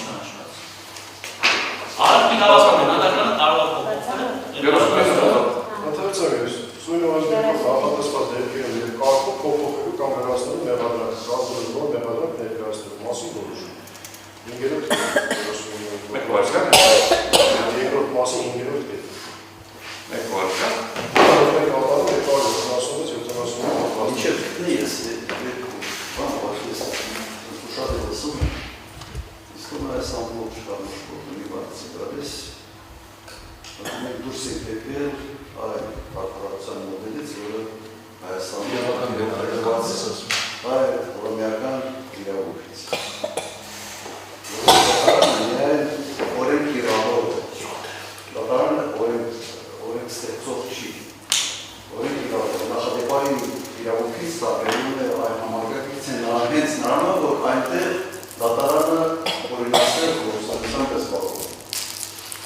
չանշված։ Արարքի գաղափարը նատականը կարող է փոփոխվել։ Ընդհանրապես, սույնը ազգերով նախատեսված դեպքերում եւ կարգով փոփոխելու կամ վերացնելու մեղադրանք, կազմելու մեղադրանք ներկայացնելու մասին որոշում։ 5-րդ Մեկ վարժան։ երկրորդ մասի 5-րդ կետ։ Մեկ վարժան։ Մենք ապարում ենք 276-79 Ինչեւ ես բան բացես շատ է լսում իսկ այս ամբողջ շարժումը բացի դրես մենք դուրս ենք եկել այ կառավարության մոդելից որը Հայաստանի այ ռոմեական իրավունքից օրենք իրավող դատարանը օրենք ստեղծող չի օրենք իրավող նախադեպային իրավունքից տարբերում է այն համագարկից են հենց նրանով, որ այնտեղ դատարանը օրինացել գործունեության պես պահում։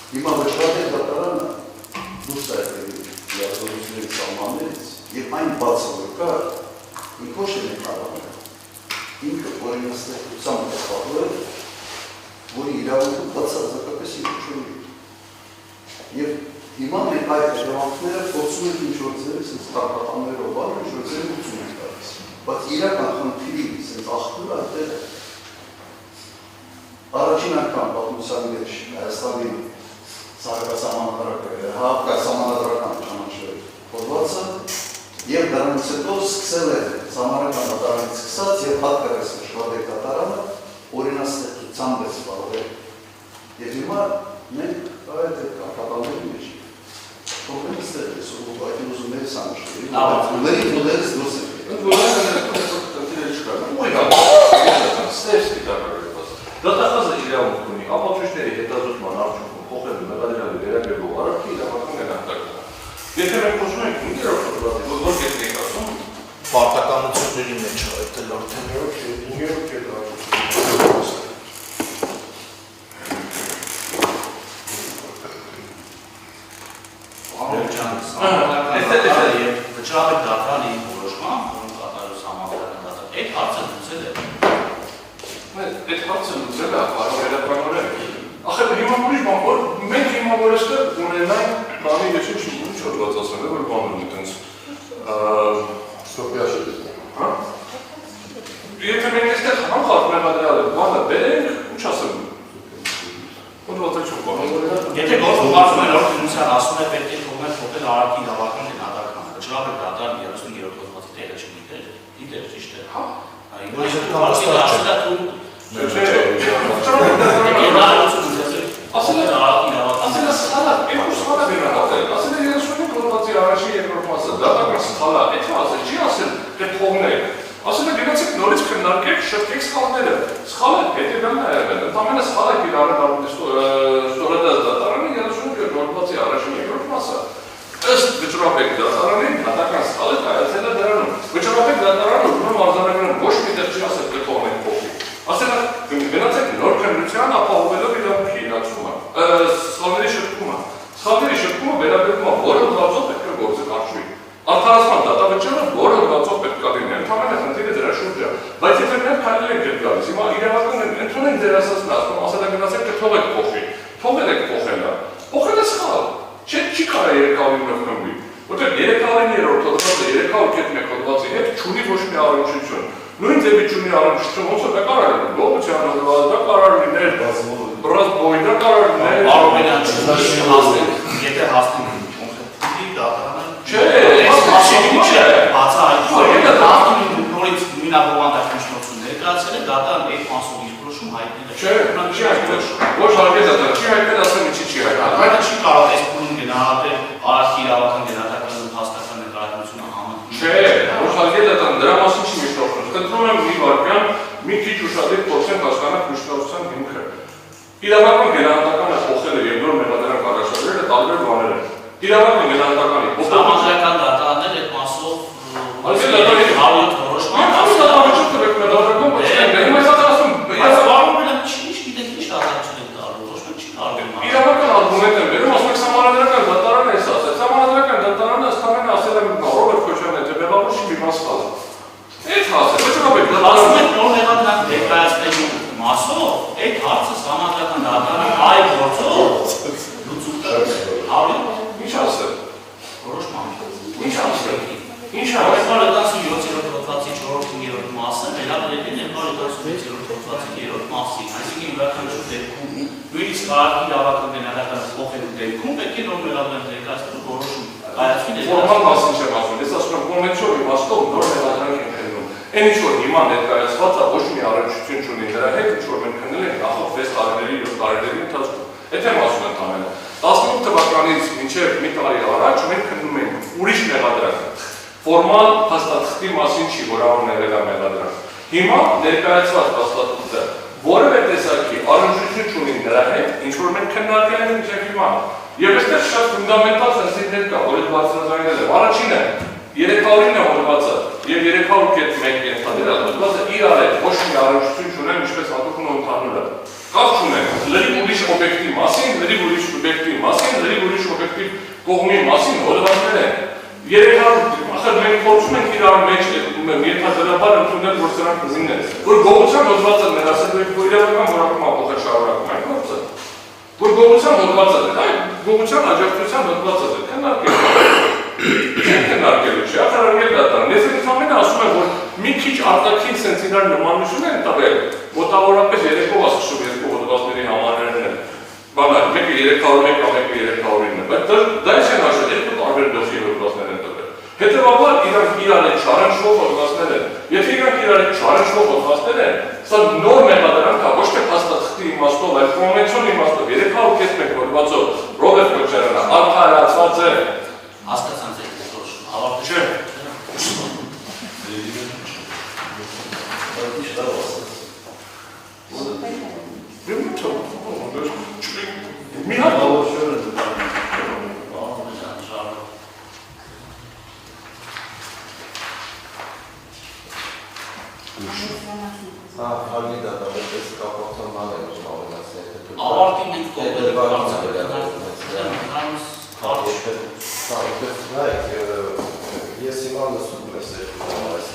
Հիմա վճռած է դատարանը դուրս է եկել լիազորությունների սահմաններից և այն բացը որ կա, ինքը ոչ է նկարանում։ Ինքը օրինացնելիության պես պահում, որի իրավունքը բացարձակապես ինքը չունի։ Եվ հիմա մենք այդ հետևանքները փորձում ենք ինչ-որ ձևի ստարտափաններով բան ինչ-որ ձևի լուծում ենք տալիս։ Բայց իրական խնդիրի sense աղբյուրը այդտեղ առաջին անգամ պատմության մեջ Հայաստանի հակասահմանադրական ճանաչվել փորձը եւ դրանից հետո սկսել է համարական դատարանից սկսած եւ հատկապես Շվադեկ դատարանը օրինացնելիության պես կարող է։ Եվ հիմա մենք այդ կապանների մեջ Problemi este să o batem uz unei sanșuri. Modelul dus. Դատախազը իրավունք ունի, ապացույցների հետազոտման արդյունքում փոխելու մեղադրյալի վերաբերող արարքի իրավական գնահատական։ Եթե մենք խոսում ենք ինքերով խնդրվածի, որ կետն ենք ասում, պարտականությունների մեջ այդ էլ արդեն 5-րդ կետը Վճռաբեկ դատարանի որոշման, որոնք կատարելու համակարգական դատարան, այդ հարցը լուծել է։ Այդ հարցը լուծել է, կարող վերաբանորեն։ Ախր հիմա ուրիշ բան, որ մենք հիմա որ այստեղ ունենանք, բանի ես ինչ չոտված ասեմ, որ բան ունի այտենց Սոպիաշը։ Հա։ Եթե մենք այստեղ համախառն մեղադրյալ ենք, բանը բերենք, ինչ ասեմ։ Ոնց չու բան։ Եթե գործում ասում են, որ քննության ասում է պետք է թողնել փոխել արարքի իրավական գնահատականը, վճռաբեկ դատարան 33 հոդվածի տեղը չգիտեր, գիտեր ճիշտ է։ Հա։ Ասել սխալա, երկու սխալա վերահատել, ասել 35 հոդվածի առաջին երկրորդ մասը, դատական սխալա, այդ ասել, չի ասել, թե թողնել, ասել է գնացեք նորից քննարկեք, շտկեք սխալները, սխալը հետևյալն է եղել, ընդամենը սխալը կիրառել ստորադած դատարանի 35 հոդվածի առաջին երկրորդ մասը, ըստ վճռաբեկ դատարանի դատական սխալը կայացել է դրանում, վճռաբեկ դատարանը ուզում արձանագրում ոչ մի տեղ չի ասել, թե թողնենք փոխի, ասել է գնացեք նոր քննության ապահովելով իրավունքի իրացումը, սխալների շտկումը վերաբերում է որը հղացող պետք է գործը կարճվի, արդարացման դատավճիռը որը հղացող պետք է լինի, ընդամենը խնդիրը դրա շուրջ է, բայց եթե մենք քայլել ենք այդ գալիս, հիմա իրավական ընդունենք ձեր ասածն ասում, ասել է գնացեք թե թողեք փոխի, թողել եք փոխելը, փոխելը սխալ, չի կարա 300-ով խմբի, որտեղ 300-րդ հոդվածը 301 հոդվածի հետ չունի ոչ մի առնչություն, նույն ձևի չունի առնչություն, ոնց է դա կարող է գողության հոդված, դա կարող լինել, բոյ, դա կարող լինել, եթե հասնենք կոնկրետի դատարանը չէ, նորից նույնաբովանդակ միջնորդություն ներկայացել է, դատարան այդ մասով իր որոշում հայտնել է։ Չէ, չի հայտնել, ոչ հարգել դատարան, չի հայտնել, ասեմ ինչի չի հայտնել։ Այդ չի կարող այս փուլում գնահատել արարքի իրավական գնահատական հաստատական նկարագրությունը համընկնում։ Չէ, ոչ հարգել դատարան, դրա մասին չի միջնորդություն։ Խնդրում եմ մի վայրկյան, մի քիչ ուշադիր փորձենք հասկանալ միջնորդության հիմքը։ Իրավական գնահատականը փոխել է եւ նոր մեղադրանք առաջադրելը տարբեր բաներ են։ Իրավական գնահատականի համազգայական դատարաններ այդ մասով Այսինքն դատարանի հարյուր որոշման իրավական ալբոմետ են վերում, ասում եք սահմանադրական դատարանը ես ասել, սահմանադրական դատարանը ըստամենը ասել եմ Ռոբերտ Քոչարյանը, թե մեղավոր չի մի մաս խաղը։ Այդ հասել, վճռաբեկ ասում եք նոր մեղադրանք ներկայացնելու մասով այդ հարցը համակարգան դատարան այ գործով լուծում տա։ Ինչ ասել։ Որոշ ման։ Ինչ ասել։ Ինչ ասել։ 17-րդ հոդվածի 4-րդ մասը վերաբերել է 17-րդ հոդվածի 3-րդ մասին, այսինքն յուրաքանչյուր դեպքում նույնիսկ քաղաքի իրավական բնականոն փոխելու դեպքում պետք է նոր մեղադրանք ներկայացնելու որոշում կայացվի Ֆորմալ մասին չեմ ասում, ես ասում եմ կոնվենցիոն իմաստով նոր մեղադրանք են քննում։ Այն ինչ որ հիմա ներկայացված է, ոչ մի առնչություն չունի դրա հետ, ինչ որ մենք քննել ենք նախորդ 6 տարիների 7 տարիների ընթացքում։ Այդ եմ ասում ընդամենը։ 18 թվականից մինչև մի տարի առաջ մենք քննում ենք ուրիշ մեղադրանք։ Ֆորմալ փաստաթղթի մասին չի, որ առնել է մեղադրանք։ Հիմա ներկայացված փաստաթղթը որևէ տեսակի առնչություն չունի նրա հետ, ինչ որ մենք քննարկել ենք մինչև հիմա։ Եվ այստեղ շատ ֆունդամենտալ սենսիտիվ կա, որ այդ բարձրաձայնել եմ։ Առաջինը 300-ին է հոդվածը եւ 300.1 ենթադրյալ հոդվածը իրար հետ ոչ մի առնչություն չունեն, ինչպես հատուկն ու ընդհանուրը։ Կապ չունեն լրիվ ուրիշ օբյեկտի մասին, լրիվ ուրիշ սուբյեկտի մասին, լրիվ ուրիշ օբյեկտիվ կողմի մասին հոդվածներ են։ 300 ախր մենք փորձում ենք իրար մեջ ենթադրաբար ընդունել, որ սրանք կզինեն։ Որ գողության հոդվածը ներասել եք, որ իրավական որակում ապոխել շարունակում այն գործը։ Որ գողության հոդվածը դե, այ գողության աջակցության հոդվածը դե, քննարկելու չի, ախրարգել դատարան։ Ես ընդամենը ասում եմ, որ մի քիչ արտաքին սենց իրար նմանություն են տվել, մոտավորապես 3-ով ասում 2 հոդվածների համարներն են։ Բանալ, մեկը 301, մեկը 309, բայց դա ինչ են հաշվել, 2 տարբեր դոքի հոդվածներ են տվել։ Հետևաբար իրանք իրար հետ չարնչվող հոդվածներ են։ Եթե իրանք իրար հետ չարնչվող հոդվածներ են, սա նոր մեղադրանք է, ոչ թե փաստաթղթի իմաստով, այլ կոնվենցիոն իմաստով 301 հոդվածով Ռոբերտ Քոչարյանը արդարացված է։ Հասկացան ձեր որոշումը, ավարտը չէ։ Մի հատ Հալի դատավորպես կապակցան ման է ավելացնել։ Ավարտի մենք կողմել ենք Սա այդպես նայեք,